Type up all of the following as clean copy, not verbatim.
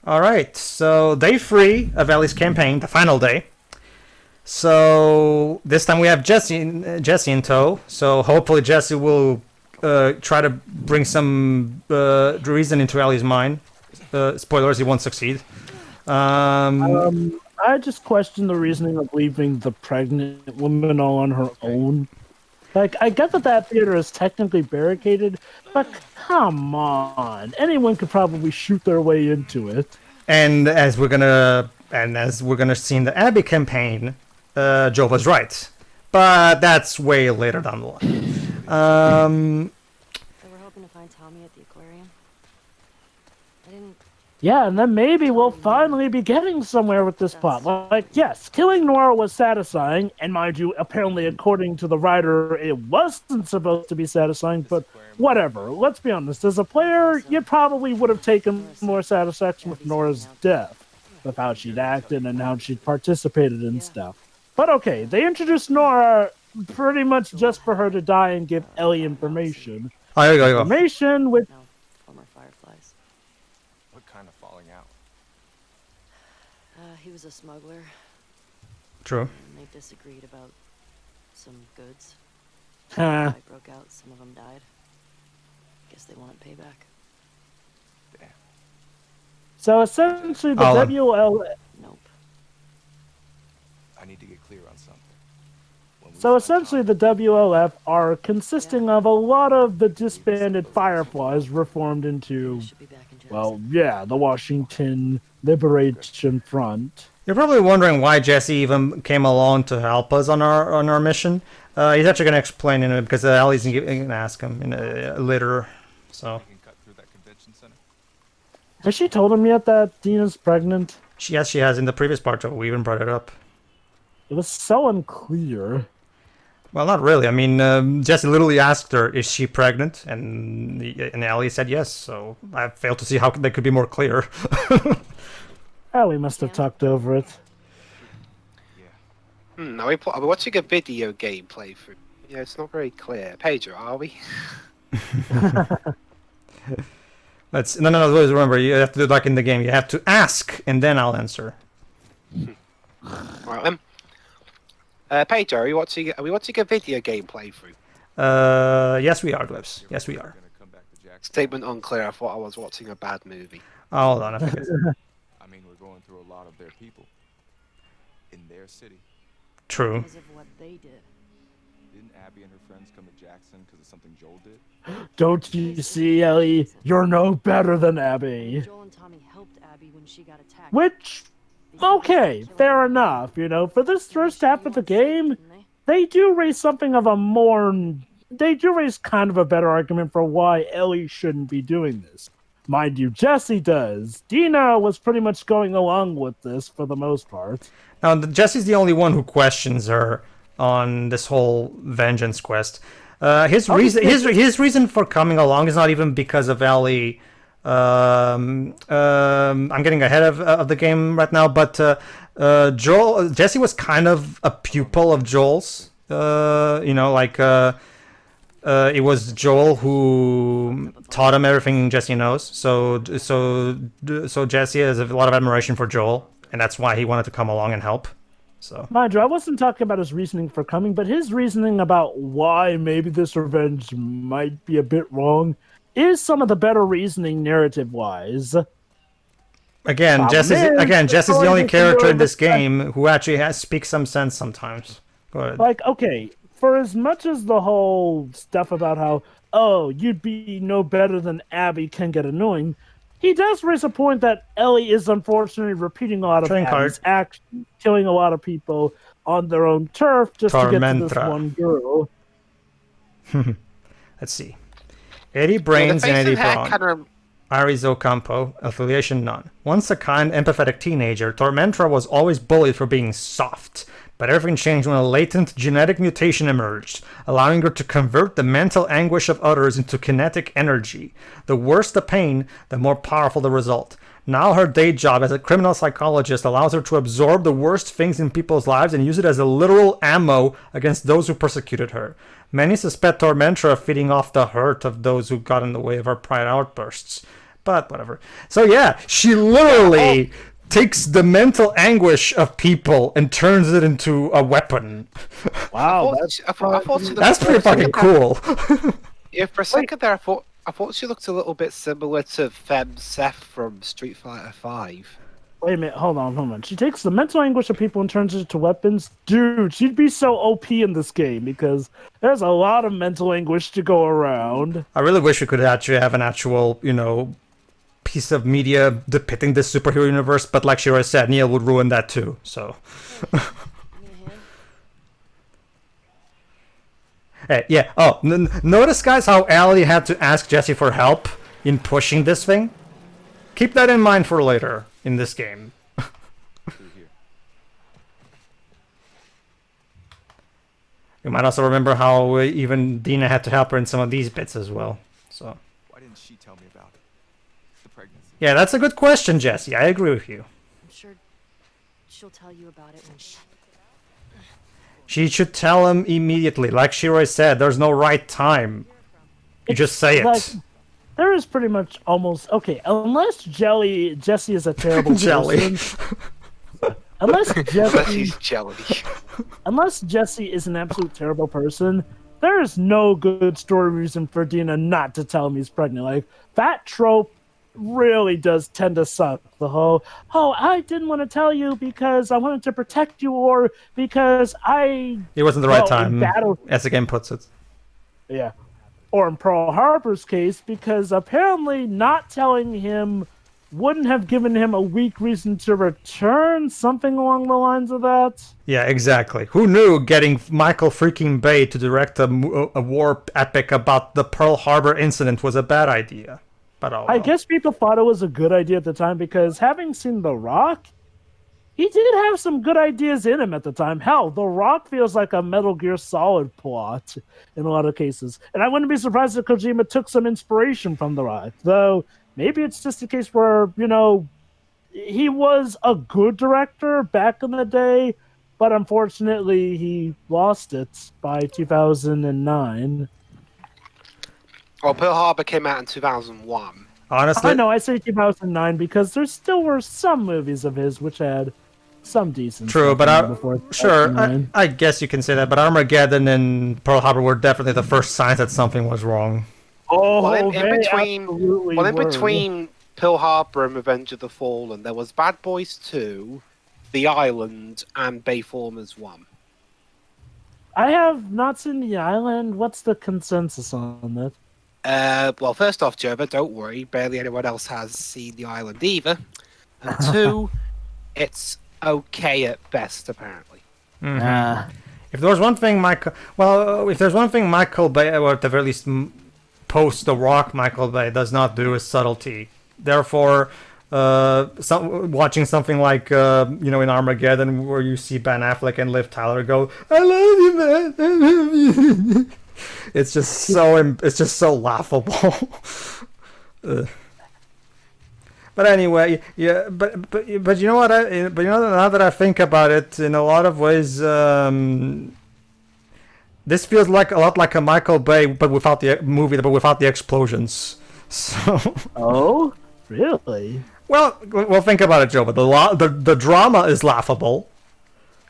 All right, so day 3 of Ellie's campaign, the final day. So this time we have Jesse in tow. So hopefully Jesse will try to bring some reason into Ellie's mind. Spoilers: he won't succeed. I just question the reasoning of leaving the pregnant woman all on her own. Like, I get that that theater is technically barricaded, but come on, anyone could probably shoot their way into it. And as we're gonna see in the Abbey campaign, Joe was right, but that's way later down the line. So we're hoping to find Tommy at the aquarium. I didn't. Yeah, and then maybe we'll finally be getting somewhere with this plot. Like, yes, killing Nora was satisfying, and mind you, apparently, according to the writer, it wasn't supposed to be satisfying, but whatever. Let's be honest, as a player, you probably would have taken more satisfaction with Nora's death, with how she'd acted and how she'd participated in stuff. But okay, they introduced Nora pretty much just for her to die and give Ellie information. Oh, here you go. Information with No, former Fireflies. What kind of falling out? He was a smuggler, True. and they disagreed about some goods. Huh. Fight broke out. Some of them died. Guess they wanted payback. Damn. So essentially, the Alan. WL. Nope. I need to get clear on something. When we So find essentially, Tommy- the WLF are consisting of a lot of the disbanded Fireflies reformed into, Should be back in Jackson. well, yeah, the Washington Liberation Front. You're probably wondering why Jesse even came along to help us on our mission. He's actually going to explain in it because Ellie's going to ask him in later. So We can cut through that convention center. Has she told him yet that Dina's pregnant? yes, she has in the previous part. We even brought it up. It was so unclear. Well, not really. I mean, Jesse literally asked her, "Is she pregnant?" And Ellie said yes. So I failed to see how they could be more clear. Ellie must have talked over it. Yeah. Are we watching a video game playthrough? Yeah, it's not very clear. Pedro, are we? No. Always remember, you have to do it like in the game. You have to ask, and then I'll answer. Right then. Pedro, are we watching a video game playthrough? Yes, we are, Dwebs. Yes, we are. Gonna come back to Jackson. Statement unclear. I thought I was watching a bad movie. Oh, hold on. I think it's I mean, we're going through a lot of their people. In their city. true. Because of what they did. Didn't Abby and her friends come to Jackson because of something Joel did? Don't you see, Ellie? You're no better than Abby. Joel and Tommy helped Abby when she got attacked. Which, okay, fair enough. You know, for this first half of the game, they do raise something of a more. They do raise kind of a better argument for why Ellie shouldn't be doing this. Mind you, Jesse does. Dina was pretty much going along with this for the most part. Now, Jesse's the only one who questions her on this whole vengeance quest. His reason for coming along is not even because of Ellie. I'm getting ahead of the game right now, but Jesse was kind of a pupil of Joel's. It was Joel who taught him everything Jesse knows. So Jesse has a lot of admiration for Joel, and that's why he wanted to come along and help. So Mind you, I wasn't talking about his reasoning for coming, but his reasoning about why maybe this revenge might be a bit wrong is some of the better reasoning narrative-wise. again, Jesse's the only character in this game who actually speaks some sense sometimes. Go ahead. Like, okay, for as much as the whole stuff about how, oh, you'd be no better than Abby can get annoying, he does raise a point that Ellie is unfortunately repeating a lot of Train Abby's actions, killing a lot of people on their own turf just to get to this Tormentra. one girl. Let's see. Eddie Brains and Eddie Braun. Kind Aries Ocampo, affiliation none. Once a kind, empathetic teenager, Tormentra was always bullied for being soft. But everything changed when a latent genetic mutation emerged, allowing her to convert the mental anguish of others into kinetic energy. The worse the pain, the more powerful the result. Now her day job as a criminal psychologist allows her to absorb the worst things in people's lives and use it as a literal ammo against those who persecuted her. Many suspect Tormentra of feeding off the hurt of those who got in the way of her pride outbursts. But whatever. So yeah, she literally takes the mental anguish of people and turns it into a weapon. Wow, I thought she looked That's pretty fucking cool. Yeah, for a second there, I thought she looked a little bit similar to Fem Seth from Street Fighter V. wait a minute, hold on. She takes the mental anguish of people and turns it into weapons? Dude, she'd be so OP in this game because there's a lot of mental anguish to go around. I really wish we could actually have an actual, piece of media depicting this superhero universe, but like she already said, Neil would ruin that too, so... Give me a hand. Hey, yeah. Oh, notice, guys, how Allie had to ask Jesse for help in pushing this thing? Keep that in mind for later in this game. Through here. You might also remember how even Dina had to help her in some of these bits as well. So, Why didn't she tell me about it? The pregnancy. yeah, that's a good question, Jesse. I agree with you. I'm sure she'll tell you about it when she... She should tell him immediately. Like she already said, there's no right time. You just say it. Like, there is pretty much almost... Okay, unless Jesse is a terrible Jelly. person... Unless Unless he's jelly. Unless Jesse is an absolute terrible person, there is no good story reason for Dina not to tell him he's pregnant. Like, that trope really does tend to suck. The whole, I didn't want to tell you because I wanted to protect you, or because It wasn't the right time, in battle, as the game puts it. yeah. Or in Pearl Harbor's case, because apparently not telling him wouldn't have given him a weak reason to return, something along the lines of that. Yeah, exactly. Who knew getting Michael freaking Bay to direct a war epic about the Pearl Harbor incident was a bad idea? But oh, I well. guess people thought it was a good idea at the time because having seen The Rock, he did have some good ideas in him at the time. Hell, The Rock feels like a Metal Gear Solid plot in a lot of cases. And I wouldn't be surprised if Kojima took some inspiration from The Rock. Though, maybe it's just a case where, he was a good director back in the day, but unfortunately he lost it by 2009. Well, Pearl Harbor came out in 2001. Honestly, I know, I say 2009 because there still were some movies of his which had some decent true, stuff but in them before sure, 2009. I guess you can say that. But Armageddon and Pearl Harbor were definitely the first signs that something was wrong. Oh, Well, in they between, absolutely well, in were. between Pearl Harbor and Revenge of the Fallen, there was Bad Boys 2, The Island, and Bayformers 1. I have not seen The Island. What's the consensus on that? Well, first off, Jova, don't worry. Barely anyone else has seen The Island either. And two, it's okay at best, apparently. If there was one thing, if there's one thing Michael Bay, or at the very least, post The Rock, Michael Bay does not do is subtlety. Therefore, watching something like in Armageddon, where you see Ben Affleck and Liv Tyler go, "I love you, man, I love you." It's just so laughable. But anyway, yeah. But you know what? Now that I think about it, in a lot of ways, this feels like a lot like a Michael Bay, but without the explosions. So. Oh, really? Well, think about it, Joe. But the drama is laughable.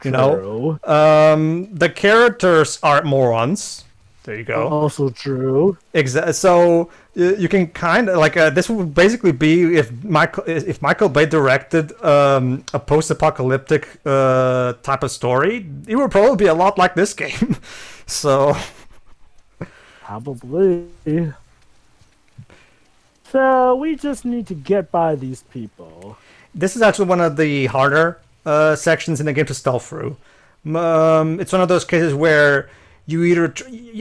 True. The characters are morons. There you go. Also true. Exactly. So you can kind of like this would basically be if Michael Bay directed a post-apocalyptic type of story, it would probably be a lot like this game. So Probably. So we just need to get by these people. this is actually one of the harder sections in the game to stealth through. It's one of those cases where you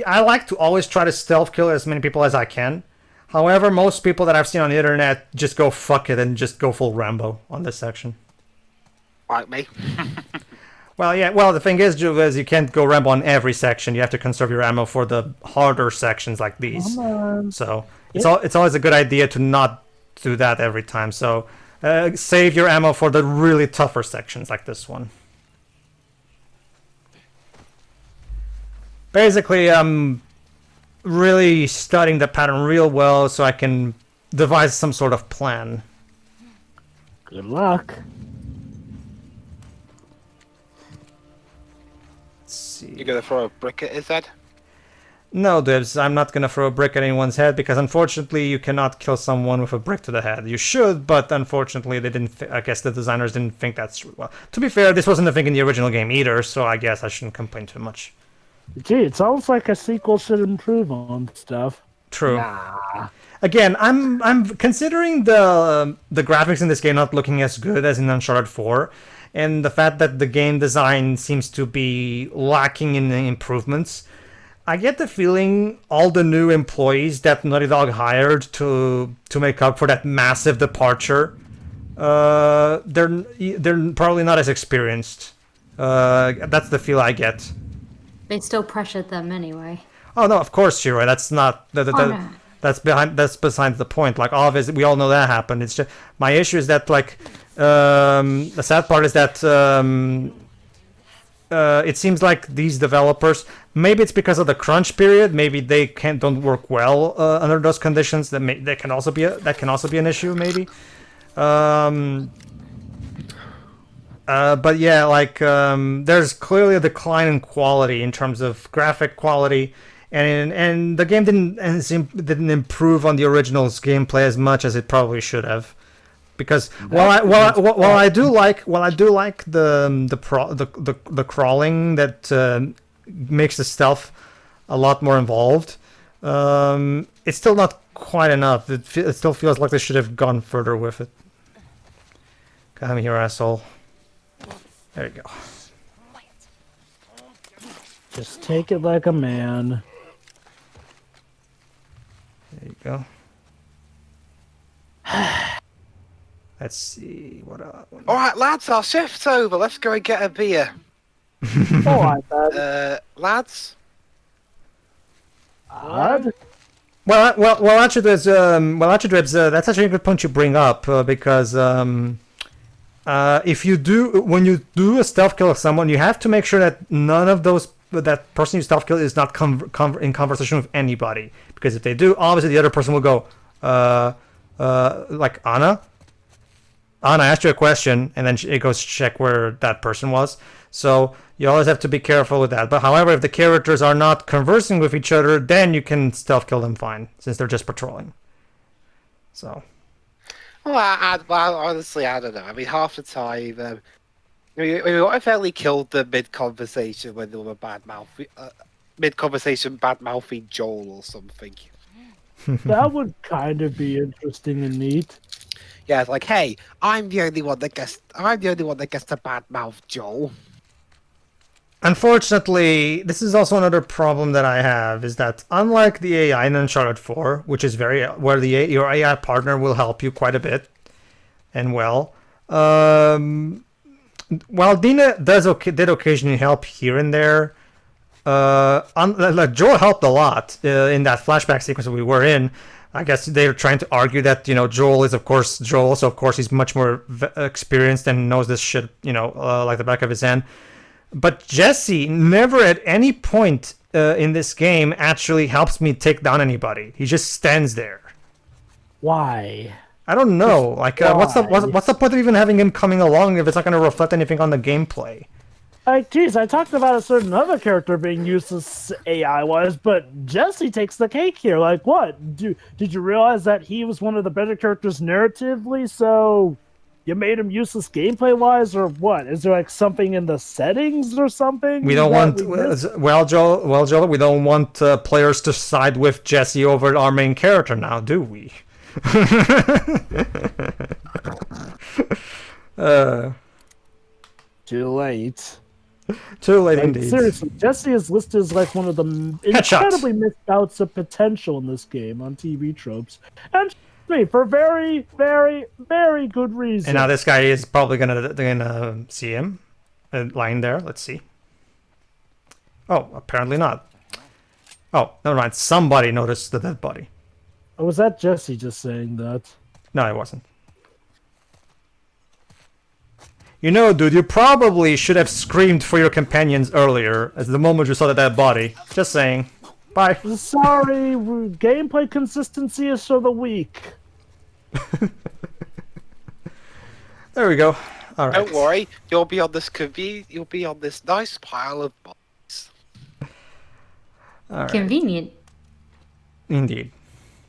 I like to always try to stealth kill as many people as I can. However, most people that I've seen on the internet just go fuck it and just go full Rambo on this section. Like me. Well, yeah. Well, the thing is, Jules, you can't go Rambo on every section. You have to conserve your ammo for the harder sections like these. Come on. So it's always a good idea to not do that every time. So save your ammo for the really tougher sections like this one. Basically, I'm really studying the pattern real well so I can devise some sort of plan. Good luck. Let's see. You gonna throw a brick at his head? No, Dibs, I'm not gonna throw a brick at anyone's head because unfortunately you cannot kill someone with a brick to the head. You should, but unfortunately they didn't. I guess the designers didn't think that's true. Well, to be fair, this wasn't a thing in the original game either, so I guess I shouldn't complain too much. Gee, it sounds like a sequel should improve on stuff. True. Nah. Again, I'm considering the graphics in this game not looking as good as in Uncharted 4, and the fact that the game design seems to be lacking in the improvements. I get the feeling all the new employees that Naughty Dog hired to make up for that massive departure, they're probably not as experienced. That's the feel I get. They still pressured them anyway. Oh no, of course, Shiro. That's not no. that's besides the point. Like obviously, we all know that happened. It's just my issue is that like the sad part is that it seems like these developers, maybe it's because of the crunch period, maybe they don't work well under those conditions. That can also be an issue, maybe. But yeah, like there's clearly a decline in quality in terms of graphic quality, and the game didn't improve on the original's gameplay as much as it probably should have. Because while I do like the crawling that makes the stealth a lot more involved, it's still not quite enough. It still feels like they should have gone further with it. Come here, asshole. There you go. Just take it like a man. There you go. Let's see what. All right, lads, our shift's over. Let's go and get a beer. Alright, then. Lads. Odd? Well, actually, there's that's actually a good point you bring up because if when you do a stealth kill of someone, you have to make sure that none of that person you stealth kill is not in conversation with anybody, because if they do, obviously the other person will go like Anna, I asked you a question, and then it goes check where that person was. So you always have to be careful with that. But however, if the characters are not conversing with each other, then you can stealth kill them fine, since they're just patrolling. So. Well, honestly, I don't know. I mean, half the time, what if Ellie killed them mid-conversation when they were bad-mouthing Joel or something? That would kind of be interesting and neat. Yeah, it's like, hey, I'm the only one that gets to badmouth Joel. Unfortunately, this is also another problem that I have, is that unlike the AI in Uncharted 4, which is where your AI partner will help you quite a bit, and while Dina did occasionally help here and there, like Joel helped a lot in that flashback sequence that we were in. I guess they're trying to argue that, Joel is, of course, Joel, so of course he's much more experienced and knows this shit, like the back of his hand. But Jesse never at any point in this game actually helps me take down anybody. He just stands there. Why? I don't know. Like, what's the point of even having him coming along if it's not going to reflect anything on the gameplay? Like, geez, I talked about a certain other character being useless AI-wise, but Jesse takes the cake here. Like, what? Did you realize that he was one of the better characters narratively, so you made him useless gameplay-wise, or what? Is there, like, something in the settings or something? We don't want... Joel, we don't want players to side with Jesse over our main character now, do we? Too late. Too late Like, indeed. seriously, Jesse is listed as like one of the incredibly missed outs of potential in this game on TV tropes, and for very, very, very good reason. And now this guy is probably gonna see him lying there. Let's see. Oh, apparently not. Oh, never mind. Somebody noticed the dead body. Oh, was that Jesse just saying that? No, it wasn't. Dude, you probably should have screamed for your companions earlier, as the moment you saw the dead body. Just saying. Bye. Sorry, gameplay consistency is for the weak. There we go. All right. Don't worry, you'll be on this nice pile of bots. All right. Convenient. Indeed.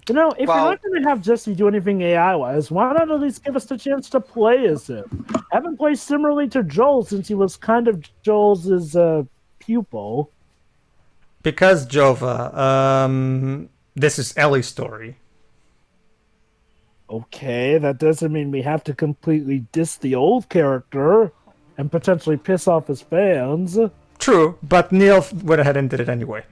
You know, if Well- you're not going to have Jesse do anything AI-wise, why not at least give us the chance to play as him? Have him play similarly to Joel, since he was kind of Joel's pupil. Because Jova, this is Ellie's story. Okay, that doesn't mean we have to completely diss the old character and potentially piss off his fans. True, but Neil went ahead and did it anyway.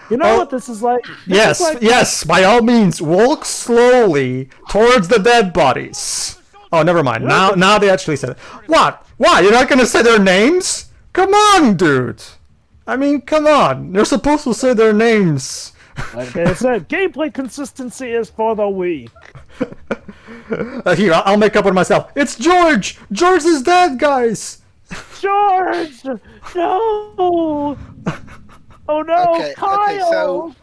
You know what this is like? This Yes, is like yes, by all means, walk slowly towards the dead bodies. Oh, never mind. Now they actually said it. What? Why? You're not gonna say their names? Come on, dude. I mean, come on. You're supposed to say their names. Like I said, gameplay consistency is for the weak. Here, I'll make up with myself. It's George! George is dead, guys! George! No! Oh no, Okay, Kyle! so-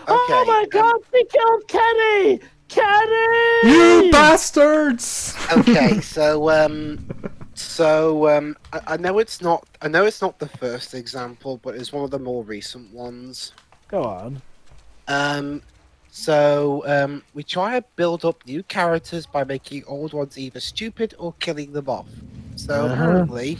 Oh my god, they killed Kenny! Kenny! You bastards! Okay, I know it's not the first example, but it's one of the more recent ones. Go on. We try to build up new characters by making old ones either stupid or killing them off. So apparently,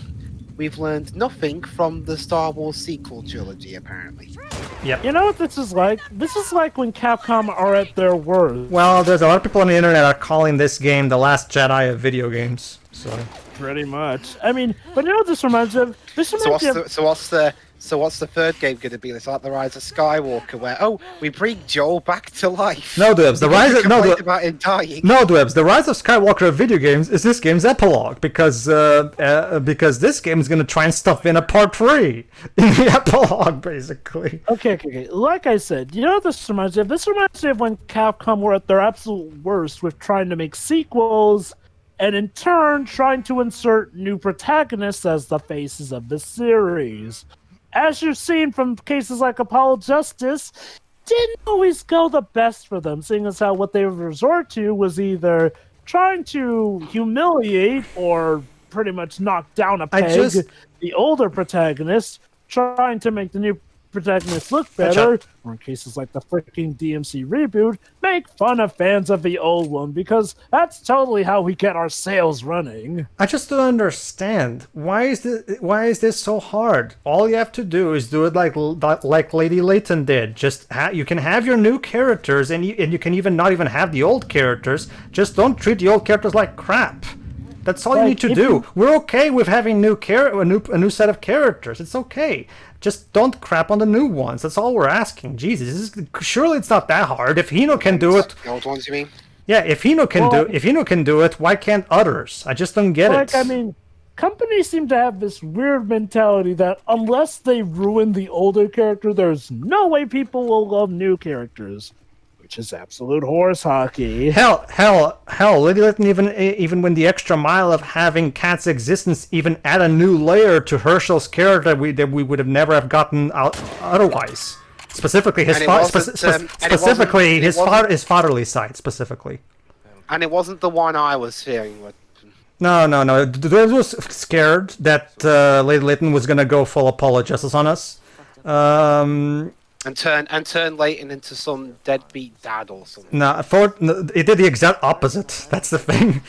we've learned nothing from the Star Wars sequel trilogy, apparently. You know what this is like? This is like when Capcom are at their worst. Well, there's a lot of people on the internet are calling this game the last Jedi of video games. So Pretty much. I mean, but you know what this reminds me of? This reminds me of... So what's the third game going to be? It's like the Rise of Skywalker, where we bring Joel back to life. no, Dwebs, the rise of About him dying. no, Dwebs, the Rise of Skywalker of video games is this game's epilogue because this game is gonna try and stuff in a part 3 in the epilogue, basically. Okay. Like I said, you know what this reminds me of? This reminds me of when Capcom were at their absolute worst with trying to make sequels and in turn trying to insert new protagonists as the faces of the series. As you've seen from cases like Apollo Justice, didn't always go the best for them, seeing as how what they would resort to was either trying to humiliate or pretty much knock down a peg the older protagonist, trying to make the new protagonist look better, or in cases like the freaking DMC reboot, make fun of fans of the old one, because that's totally how we get our sales running. I just don't understand why is this so hard? All you have to do is do it like Lady Layton did. Just you can have your new characters, and you can even not even have the old characters. Just don't treat the old characters like crap. That's all you need to do. We're okay with having a new set of characters. It's okay. Just don't crap on the new ones. That's all we're asking. Jesus, surely it's not that hard. If Hino can do it, The old ones, you mean? yeah. If Hino can do it, why can't others? I just don't get it. I mean, companies seem to have this weird mentality that unless they ruin the older character, there's no way people will love new characters, which is absolute horse hockey. Hell, Lady Layton even went the extra mile of having Kat's existence even add a new layer to Herschel's character that we would have never have gotten out otherwise. Specifically, his fatherly side specifically. And it wasn't the one I was fearing. No. Dwebs was scared that Lady Layton was gonna go full Apollo Justice on us. And turn Leighton into some deadbeat dad or something. No, it did the exact opposite. That's the thing.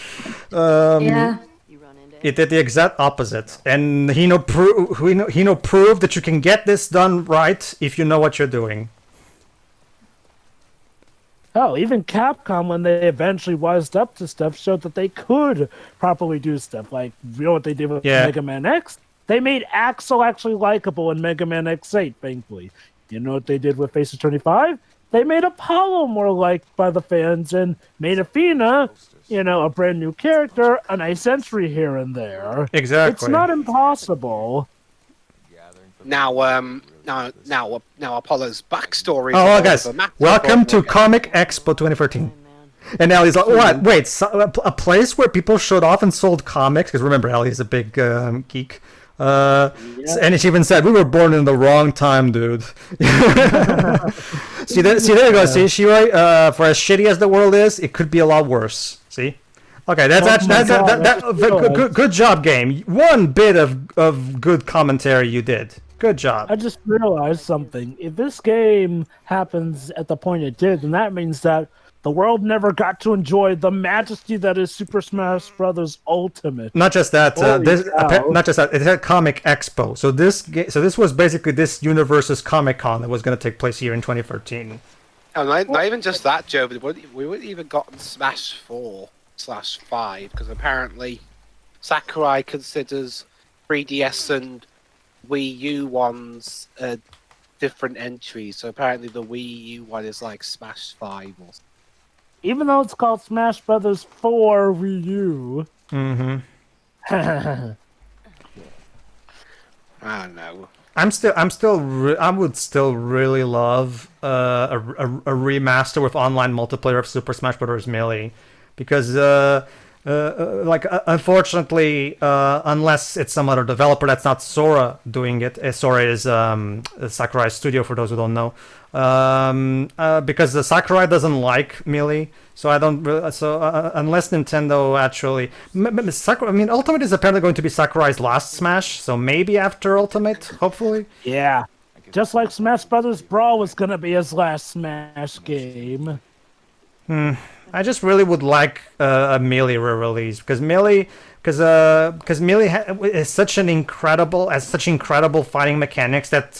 Yeah. You run into It did the exact opposite, and Hino proved that you can get this done right if you know what you're doing. Oh, even Capcom, when they eventually wised up to stuff, showed that they could properly do stuff. Like, you know what they did with Mega Man X? They made Axel actually likable in Mega Man X8, thankfully. You know what they did with Faces 25? They made Apollo more liked by the fans and made Athena, a brand new character, a nice entry here and there. Exactly. It's not impossible. Now Apollo's backstory. Oh, well, guys, welcome to Comic Expo 2013. And Ellie's like, what? Wait, a place where people showed off and sold comics? Because remember, Ellie's a big geek. And she even said, we were born in the wrong time, dude. See, there you go. See, Shiroi, for as shitty as the world is, it could be a lot worse. See? Okay, good job, game. One bit of good commentary you did. Good job. I just realized something. If this game happens at the point it did, then that means that the world never got to enjoy the majesty that is Super Smash Bros. Ultimate. Not just that. Not just that. It had Comic Expo. So this was basically this universe's Comic Con that was going to take place here in 2013. Oh, not even just that, Joe. But we wouldn't even gotten Smash 4/5 because apparently Sakurai considers 3DS and Wii U ones different entries. So apparently the Wii U one is like Smash 5 or something. Even though it's called Smash Brothers 4 Wii U. Mm-hmm. I don't know. I would still really love a remaster with online multiplayer of Super Smash Bros. Melee, because unfortunately, unless it's some other developer that's not Sora doing it. Sora is Sakurai's studio, for those who don't know. Because the Sakurai doesn't like Melee, so I don't. Unless Nintendo actually, Ultimate is apparently going to be Sakurai's last Smash, so maybe after Ultimate, hopefully. Yeah, just like Smash Brothers Brawl was gonna be his last Smash game. I just really would like a Melee re-release because Melee is such incredible fighting mechanics that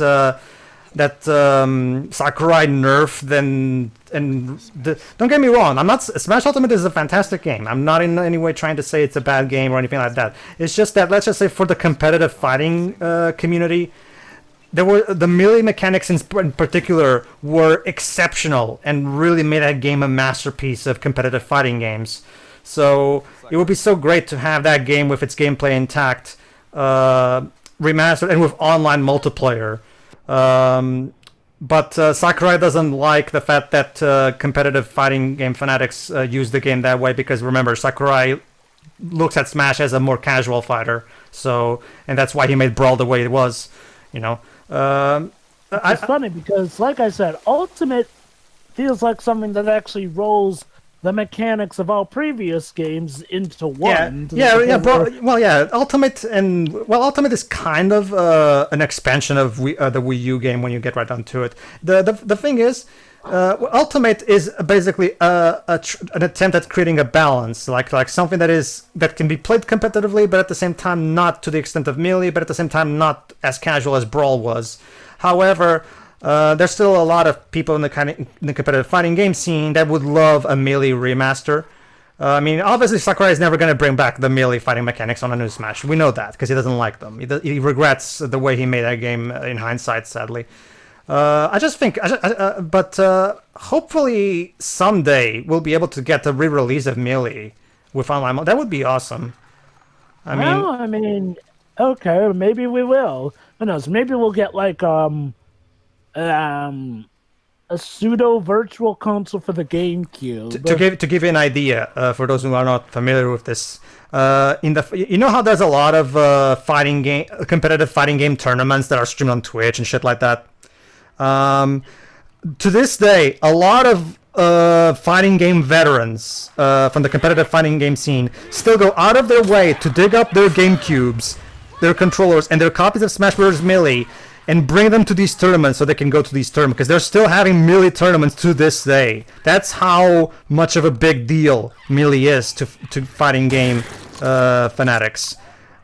Sakurai nerfed don't get me wrong, Smash Ultimate is a fantastic game. I'm not in any way trying to say it's a bad game or anything like that. It's just that, let's just say, for the competitive fighting community, the melee mechanics in particular were exceptional and really made that game a masterpiece of competitive fighting games. So it would be so great to have that game with its gameplay intact, remastered and with online multiplayer. But Sakurai doesn't like the fact that competitive fighting game fanatics use the game that way, because remember, Sakurai looks at Smash as a more casual fighter. So, and that's why he made Brawl the way it was, you know. It's funny because, like I said, Ultimate feels like something that actually rolls the mechanics of all previous games into one. Ultimate is kind of an expansion of the Wii U game when you get right down to it. The thing is, Ultimate is basically an attempt at creating a balance, like something that can be played competitively, but at the same time not to the extent of Melee, but at the same time not as casual as Brawl was. However, there's still a lot of people in the competitive fighting game scene that would love a Melee remaster. Obviously Sakurai is never going to bring back the Melee fighting mechanics on a new Smash. We know that because he doesn't like them. He regrets the way he made that game in hindsight, sadly. But hopefully someday we'll be able to get a re-release of Melee with online mode. That would be awesome. Okay, maybe we will. Who knows? Maybe we'll get like a pseudo virtual console for the GameCube. To give you an idea, for those who are not familiar with this, you know how there's a lot of competitive fighting game tournaments that are streamed on Twitch and shit like that. To this day, a lot of fighting game veterans from the competitive fighting game scene still go out of their way to dig up their GameCubes, their controllers, and their copies of Smash Bros. Melee and bring them to these tournaments so they can go to these tournaments, because they're still having Melee tournaments to this day. That's how much of a big deal Melee is to fighting game fanatics.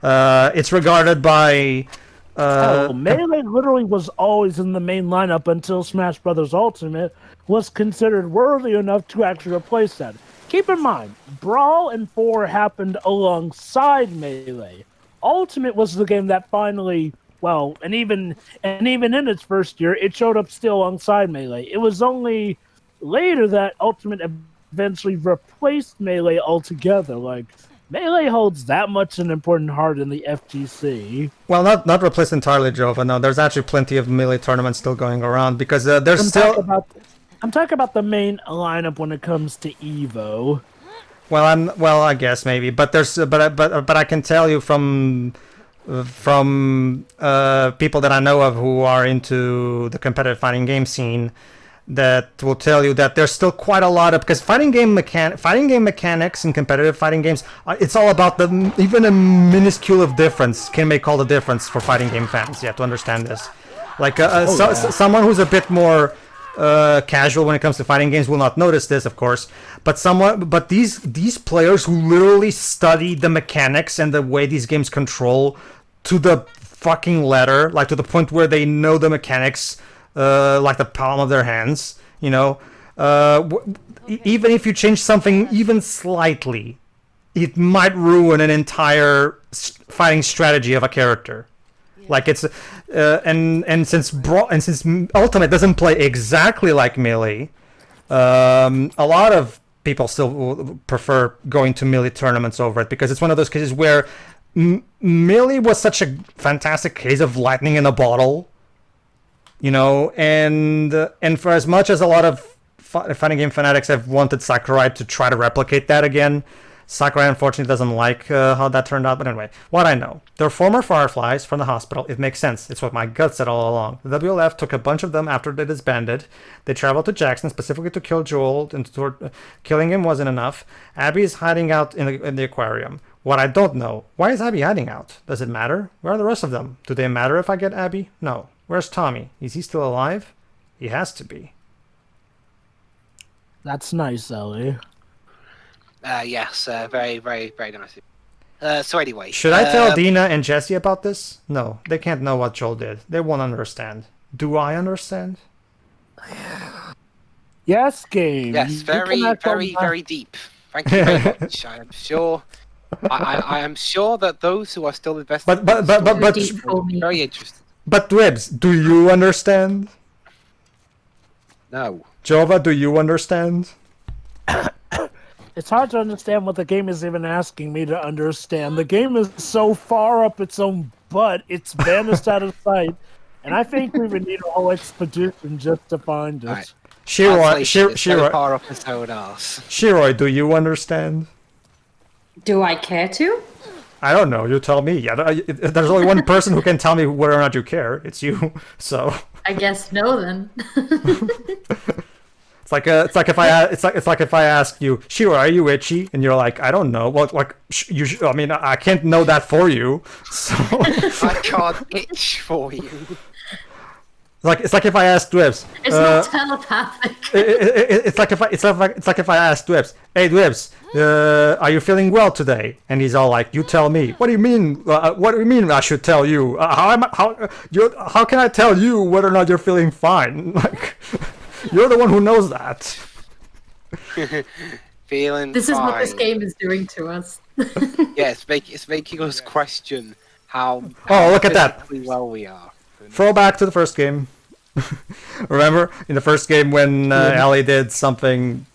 It's regarded by... Melee literally was always in the main lineup until Smash Bros. Ultimate was considered worthy enough to actually replace that. Keep in mind, Brawl and 4 happened alongside Melee. Ultimate was the game that finally, and even in its first year, it showed up still alongside Melee. It was only later that Ultimate eventually replaced Melee altogether. Melee holds that much an important heart in the FGC. Well, not replaced entirely, Jova. No, there's actually plenty of Melee tournaments still going around, because I'm talking about the main lineup when it comes to Evo. Well, I guess maybe, but I can tell you from people that I know of who are into the competitive fighting game scene, that will tell you that there's still quite a lot of, because fighting game mechanics and competitive fighting games, it's all about even a minuscule of difference can make all the difference for fighting game fans. You have to understand this. Like someone who's a bit more casual when it comes to fighting games will not notice this, of course. But these players who literally study the mechanics and the way these games control to the fucking letter, like to the point where they know the mechanics like the palm of their hands, you know. Even if you change something even slightly, it might ruin an entire fighting strategy of a character. Like it's and since Ultimate doesn't play exactly like Melee, a lot of people still prefer going to Melee tournaments over it, because it's one of those cases where Melee was such a fantastic case of lightning in a bottle, you know, and for as much as a lot of fighting game fanatics have wanted Sakurai to try to replicate that again, Sakurai unfortunately doesn't like how that turned out. But anyway, what I know, they're former Fireflies from the hospital. It makes sense. It's what my gut said all along. The WLF took a bunch of them after they disbanded. They traveled to Jackson specifically to kill Joel, and killing him wasn't enough. Abby is hiding out in the aquarium. What I don't know, why is Abby hiding out? Does it matter? Where are the rest of them? Do they matter if I get Abby? No. Where's Tommy? Is he still alive? He has to be. That's nice, Ellie. Yes, very, very, very nice. So anyway, should I tell Dina and Jesse about this? No, they can't know what Joel did. They won't understand. Do I understand? Yes, game. Yes, very, very, very deep. Thank you very much. I am sure. I am sure that those who are still invested. But very interested. But Dwebs, do you understand? No. Jova, do you understand? It's hard to understand what the game is even asking me to understand. The game is so far up its own butt, it's vanished out of sight, and I think we would need a whole expedition just to find it. Right. Shiroi, do you understand? Do I care to? I don't know. You tell me. There's only one person who can tell me whether or not you care. It's you. So. I guess no then. It's like if I ask you, Shiro, are you itchy? And you're like, I don't know. Well, like I mean, I can't know that for you. So I can't itch for you. It's like if I asked Dwebs. It's not telepathic. It's like if I asked Dwebs, hey Dwebs, are you feeling well today? And he's all like, you tell me. What do you mean? What do you mean I should tell you? How can I tell you whether or not you're feeling fine? Like. You're the one who knows that. Feeling This fine. is what this game is doing to us. Yeah, it's making us question how look at that. Well we are. Throwback to the first game. Remember in the first game when Ellie did something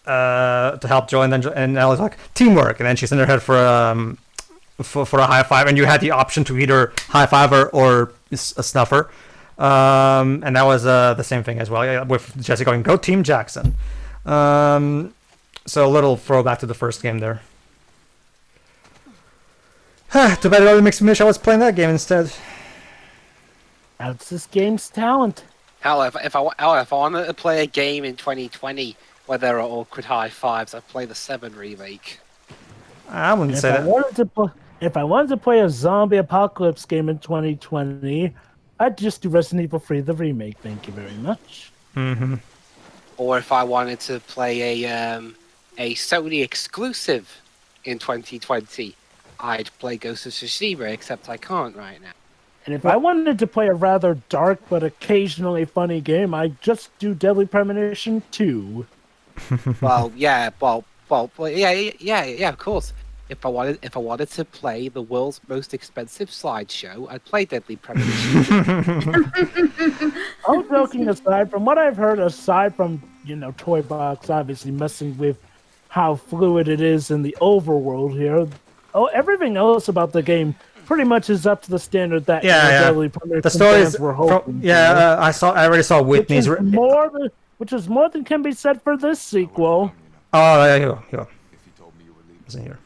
to help Joel, and Ellie's like, teamwork, and then she's in her head for a high five, and you had the option to either high five her or a snuffer. And that was the same thing as well, with Jesse going, go Team Jackson. So a little throwback to the first game there. Too bad it only makes me wish I was playing that game instead. That's this game's talent. Hell, if I wanted to play a game in 2020 where there are awkward high fives, I'd play the 7 remake. I wouldn't say that. If I wanted to play a zombie apocalypse game in 2020, I'd just do Resident Evil 3, the remake. Thank you very much. Mm-hmm. Or if I wanted to play a Sony exclusive in 2020, I'd play Ghost of Tsushima, except I can't right now. And if I wanted to play a rather dark but occasionally funny game, I'd just do Deadly Premonition 2. Well, yeah, of course. If I wanted to play the world's most expensive slideshow, I'd play Deadly Premonition. All joking aside, from what I've heard, aside from Toy Box obviously messing with how fluid it is in the overworld here, everything else about the game pretty much is up to the standard that Deadly Premonition the stories fans were hoping. I already saw Whitney's. Which is more than can be said for this sequel. Oh, yeah, here. If you told me you were leaving. Isn't here.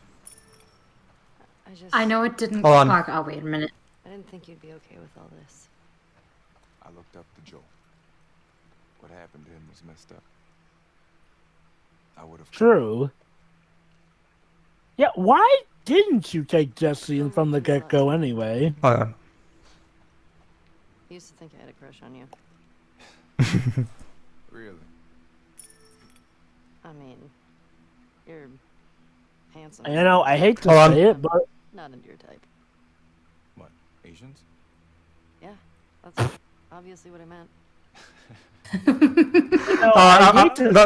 I know it didn't. Hold on. Oh, wait a minute. I didn't think you'd be okay with all this. I looked up to Joel. What happened to him was messed up. I would have. True. Yeah, why didn't you take Jesse in from the get-go anyway? Oh, I used to think I had a crush on you. Really? I mean, you're handsome. You know, I hate to Hold on. say it, but Not into your type. What? Asians? Yeah, that's obviously what I meant.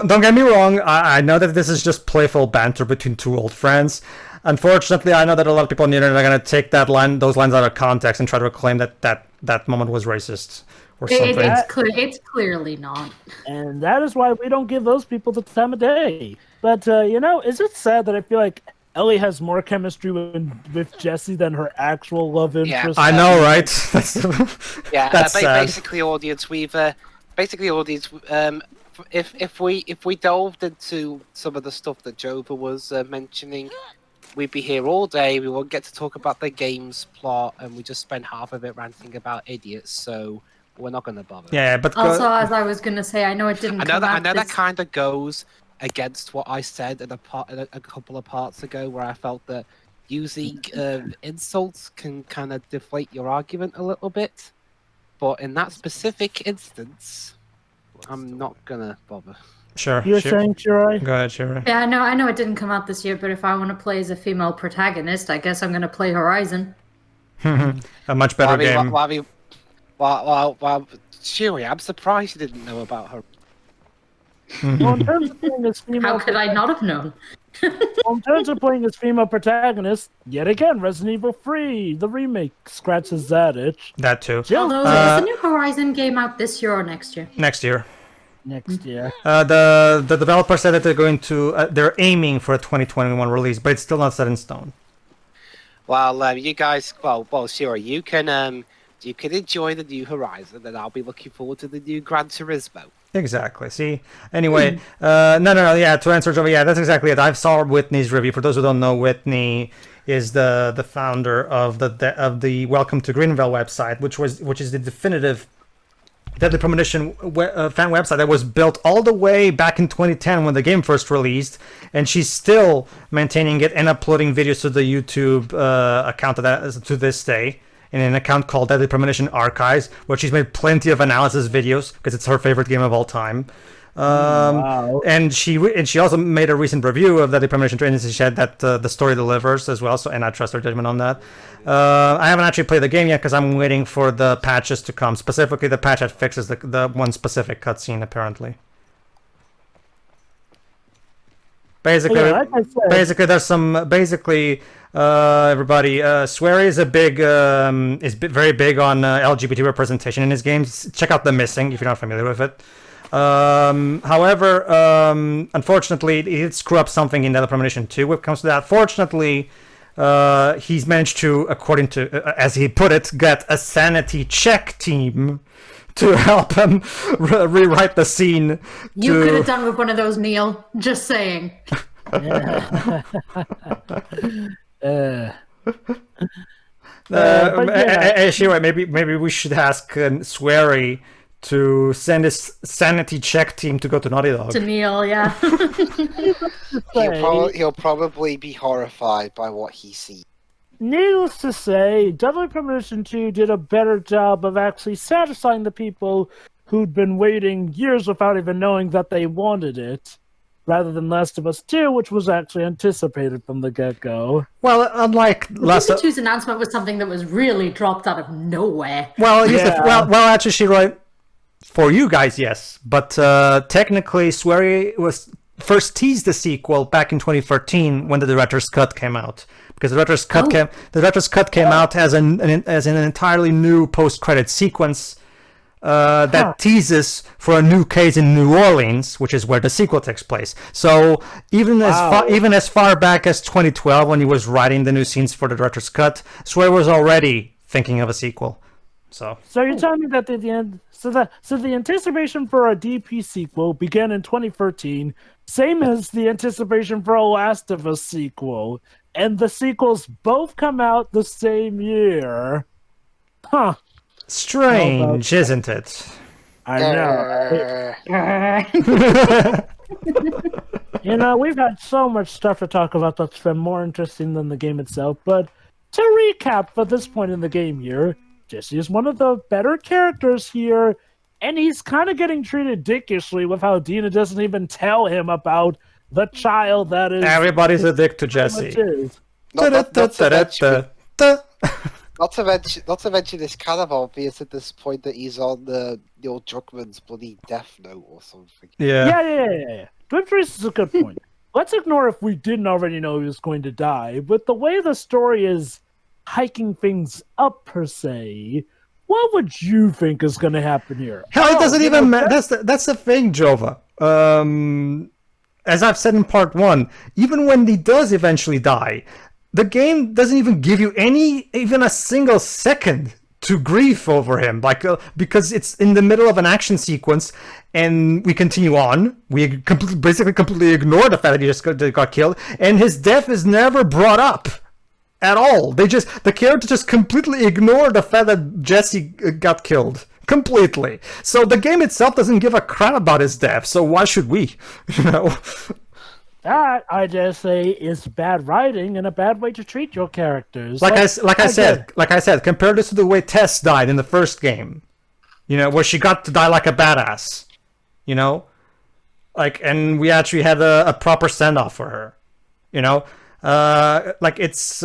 Don't get me wrong. I know that this is just playful banter between two old friends. Unfortunately, I know that a lot of people on the internet are going to take those lines out of context and try to claim that moment was racist or something. It's clearly not. and that is why we don't give those people the time of day. But you know, is it sad that I feel like Ellie has more chemistry with Jesse than her actual love interest? I know, right? Yeah, That's sad. basically, audience. If we delved into some of the stuff that Jova was mentioning, we'd be here all day. We won't get to talk about the game's plot, and we just spend half of it ranting about idiots. So we're not going to bother. Yeah, but Also, as I was gonna say, I know it didn't. I know that kind of goes against what I said in a couple of parts ago, where I felt that using insults can kind of deflate your argument a little bit. But in that specific instance, I'm not gonna bother. Sure. You're saying, Shirai? Go ahead, Shirai. Yeah, I know it didn't come out this year, but if I want to play as a female protagonist, I guess I'm gonna play Horizon. A much better game. Well, Shiri, I'm surprised you didn't know about her. Well, in terms of playing as female, How could I not have known? well, in terms of playing as female protagonist, yet again, Resident Evil 3, the remake, scratches that itch. That too. Although, is the new Horizon game out this year or next year? Next year. Next year. The developer said that they're aiming for a 2021 release, but it's still not set in stone. Well, you guys, Shiri, you can enjoy the new Horizon, and I'll be looking forward to the new Gran Turismo. Exactly. See. Anyway, no. Yeah. To answer, Joey, yeah, that's exactly it. I saw Whitney's review. For those who don't know, Whitney is the founder of the Welcome to Greenville website, which is the definitive Deadly Premonition fan website that was built all the way back in 2010 when the game first released, and she's still maintaining it and uploading videos to the YouTube account to this day. In an account called Deadly Premonition Archives, where she's made plenty of analysis videos because it's her favorite game of all time. Wow. And she also made a recent review of Deadly Premonition 3, and she said that the story delivers as well. So, and I trust her judgment on that. I haven't actually played the game yet because I'm waiting for the patches to come. Specifically, the patch that fixes the one specific cutscene, apparently. Basically, Yeah, like I said- there's some everybody. Swery is very big on LGBT representation in his games. Check out The Missing if you're not familiar with it. However, unfortunately, he did screw up something in Deadly Premonition 2 when it comes to that. Fortunately, he's managed to, according to, as he put it, get a sanity check team to help him rewrite the scene. You could have done with one of those, Neil. Just saying. Sure, maybe we should ask Swery to send his sanity check team to go to Naughty Dog. To Neil, yeah. He'll probably be horrified by what he sees. Needless to say, Deadly Premonition 2 did a better job of actually satisfying the people who'd been waiting years without even knowing that they wanted it, rather than Last of Us 2, which was actually anticipated from the get-go. Well, unlike Last of Us 2's announcement was something that was really dropped out of nowhere. Well, Yeah. actually, she right for you guys, yes, but technically, Swery was first teased the sequel back in 2013 when the director's cut came out, because the director's cut came out as an entirely new post-credit sequence that teases for a new case in New Orleans, which is where the sequel takes place. So even as far back as 2012, when he was writing the new scenes for the director's cut, Swery was already thinking of a sequel. So you're telling me that the anticipation for a DP sequel began in 2013, same as the anticipation for a Last of Us sequel, and the sequels both come out the same year. Huh. strange, isn't it? I know. You know, we've had so much stuff to talk about that's been more interesting than the game itself, but to recap for this point in the game here, Jesse is one of the better characters here, and he's kind of getting treated dickishly with how Dina doesn't even tell him about the child that is... Everybody's a dick to Jesse. Not to mention, it's kind of obvious at this point that he's on the old Druckmann's bloody death note or something. Yeah. Good is a good point. Let's ignore if we didn't already know he was going to die, but the way the story is hiking things up, per se, what would you think is going to happen here? Hell, it doesn't even matter. That's the thing, Jova. As I've said in part 1, even when he does eventually die, the game doesn't even give you even a single second to grieve over him, because it's in the middle of an action sequence, and we continue on. We basically completely ignore the fact that he just got killed, and his death is never brought up at all. The character just completely ignore the fact that Jesse got killed completely. So the game itself doesn't give a crap about his death. So why should we? You know. That, I just say, is bad writing and a bad way to treat your characters. Like I said, compare this to the way Tess died in the first game. You know, where she got to die like a badass. You know? And we actually had a proper send-off for her. You know? It's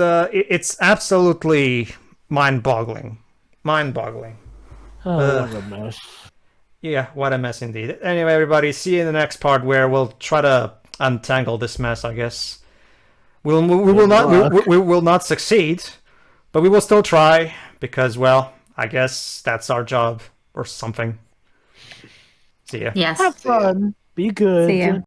absolutely mind-boggling. Mind-boggling. Oh, what a mess. Yeah, what a mess indeed. Anyway, everybody, see you in the next part where we'll try to untangle this mess, I guess. We will not succeed, but we will still try, because, well, I guess that's our job or something. See ya. Yes. Have fun. Be good. See ya.